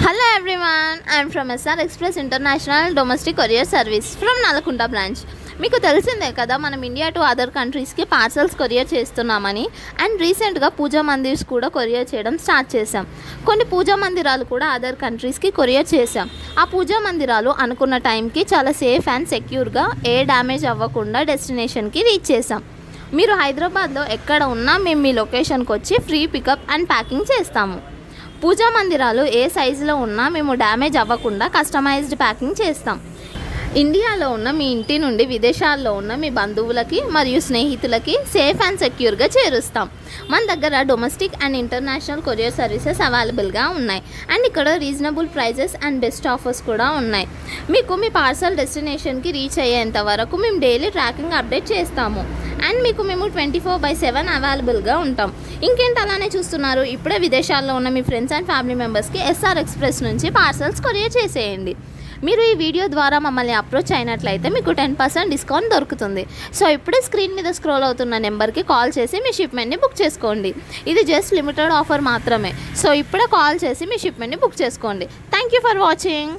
Hello everyone, I am from SR Express International Domestic Courier Service from Nalakunda branch. మీకు తెలిసిందే కదా మనం India to other కంట్రీస్కి parcels courier చేస్తున్నామని. And రీసెంట్గా పూజా మందిర్స్ కూడా కొరియర్ చేయడం స్టార్ట్ చేసాం. కొన్ని పూజా మందిరాలు కూడా అదర్ కంట్రీస్కి కొరియర్ చేసాం. ఆ పూజా మందిరాలు అనుకున్న టైంకి చాలా సేఫ్ అండ్ సెక్యూర్గా ఏ డ్యామేజ్ అవ్వకుండా డెస్టినేషన్కి రీచ్ చేసాం. మీరు హైదరాబాద్లో ఎక్కడ ఉన్నా మేము మీ లొకేషన్కి వచ్చి ఫ్రీ పికప్ అండ్ ప్యాకింగ్ చేస్తాము. పూజా మందిరాలు ఏ సైజులో ఉన్నా మేము డ్యామేజ్ అవ్వకుండా కస్టమైజ్డ్ ప్యాకింగ్ చేస్తాం. ఇండియాలో ఉన్న మీ ఇంటి నుండి విదేశాల్లో ఉన్న మీ బంధువులకి మరియు స్నేహితులకి సేఫ్ అండ్ సెక్యూర్గా చేరుస్తాం. మన దగ్గర domestic and international courier services అవైలబుల్గా ఉన్నాయి. అండ్ ఇక్కడ reasonable prices and best offers కూడా ఉన్నాయి. మీకు మీ పార్సల్ డెస్టినేషన్కి రీచ్ అయ్యేంత వరకు మేము డైలీ ట్రాకింగ్ అప్డేట్ చేస్తాము. అండ్ మీకు మేము 24/7 అవైలబుల్గా ఉంటాం. ఇంకేంటి అలానే చూస్తున్నారు? ఇప్పుడే విదేశాల్లో ఉన్న మీ ఫ్రెండ్స్ అండ్ ఫ్యామిలీ మెంబర్స్కి SR ఎక్స్ప్రెస్ నుంచి పార్సల్స్ కొరియర్ చేసేయండి. మీరు ఈ వీడియో ద్వారా మమ్మల్ని అప్రోచ్ అయినట్లయితే మీకు 10% డిస్కౌంట్ దొరుకుతుంది. సో ఇప్పుడే స్క్రీన్ మీద స్క్రోల్ అవుతున్న నెంబర్కి కాల్ చేసి మీ షిప్మెంట్ని బుక్ చేసుకోండి. ఇది జస్ట్ లిమిటెడ్ ఆఫర్ మాత్రమే. సో ఇప్పుడే కాల్ చేసి మీ షిప్మెంట్ని బుక్ చేసుకోండి. Thank you for watching.